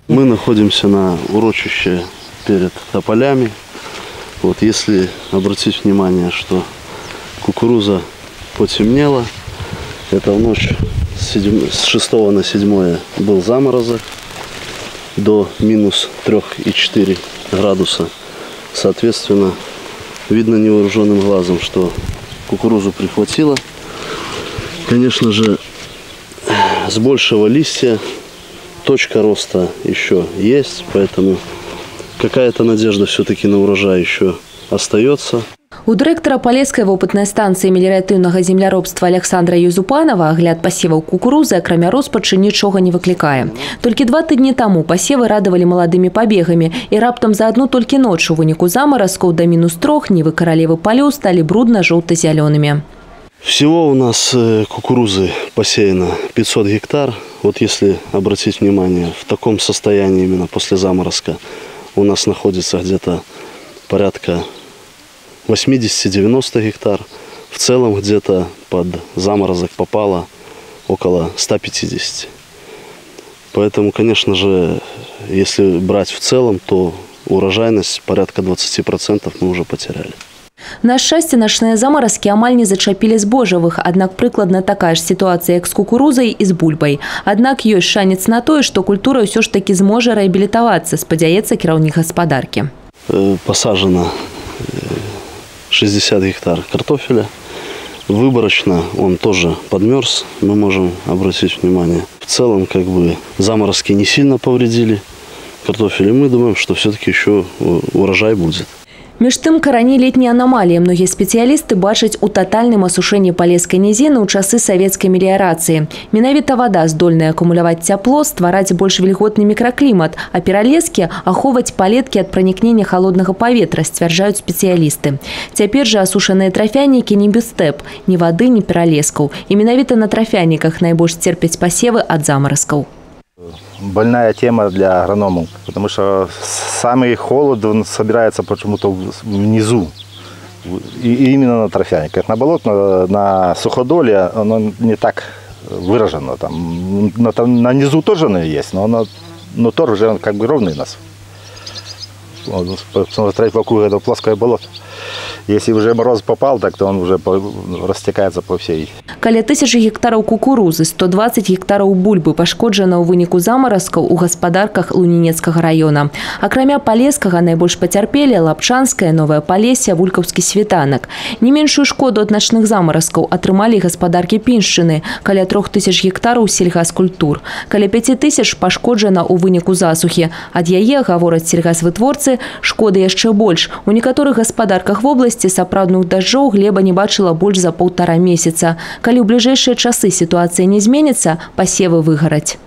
Мы находимся на урочище перед тополями. Вот если обратить внимание, что кукуруза потемнела, это в ночь с 6 на 7 был заморозок до минус 3,4 градуса. Соответственно, видно невооруженным глазом, что кукурузу прихватило. Конечно же, с большего листья точка роста еще есть, поэтому какая-то надежда все-таки на урожай еще остается. У дырэктара палескай вопытнай станцыі меліяратыўнага земляробства Александра Юзупанова агляд пасеваў кукурузы, акрамя роспачы, нічога не выклікае. Толькі 2 тыдні таму пасевы радавалі маладымі пабегамі, і раптам за одну толькі ноч у выніку замаразкаў да минус 3 нівы каралевы палёў сталі брудна-жоўта-зялёнымі. Всего у нас кукурузы посеяно 500 гектар. Вот если обратить внимание, в таком состоянии именно после заморозка у нас находится где-то порядка 80-90 гектар. В целом где-то под заморозок попало около 150. Поэтому, конечно же, если брать в целом, то урожайность порядка 20% мы уже потеряли. На шчасце, начныя замаразкі амаль не зачапілі збожжавых, аднак прыкладна такая ж сітуацыя, як з кукурузай і з бульбай. Аднак ёсць шанец на тое, што культура ўсё ж такі зможа рэабілітавацца, спадзяецца кіраўнік гаспадаркі. Посажено 60 гектар картофеля. Выборочно он тоже подмерз, мы можем обратить внимание. В целом, как бы, заморозки не сильно повредили картофель, и мы думаем, что все-таки еще урожай будет. Між тым, карані летняй анамаліі многія спецыялісты бачаць у татальным асушэнні палескай нізіны ў часы савецкай меліярацыі. Менавіта вада здольная акумуляваць цяпло, ствараць больш вільготны мікраклімат, а пералескі ахоўваць палеткі ад пранікнення халоднага паветра, сцвярджаюць спецыялісты. Цяпер жа асушаныя трафянікі не без стэп, ні вады, ні пералескаў. І менавіта на трафяніках найбольш церпяць пасевы ад замаразкаў. Больная тема для агрономов, потому что самый холод он собирается почему-то внизу, и именно на торфяниках. На болото, на суходоле оно не так выражено. Там, на низу тоже оно есть, но тор уже как бы ровный у нас. Смотреть вокруг этого плоское болото. Если уже мороз попал, так то он уже растекается по всей. Каля 1000 гектараў кукурузы, 120 гектараў бульбы пашкоджана ў выніку замаразкаў у гаспадарках Лунінецкага района. Акрамя палескага найбольш пацярпелі Лапчанскае, Новае Палессе, Вулькаўскі світанак. Не меншую шкоду ад начных замаразкаў атрымалі гаспадаркі Піншчыны, каля 3000 гектараў сельгаскультур. Каля 5000 пашкоджана ў выніку засухі. Ад яе, гавораць сельгазвытворцы, шкоды яшчэ больш. У некаторых гаспадарках вобласці сапраўдных дажджоў глеба не бачыла больш за 1,5 месяца. Калі ў бліжэйшыя часы сітуацыя не зменіцца, пасевы выгараць.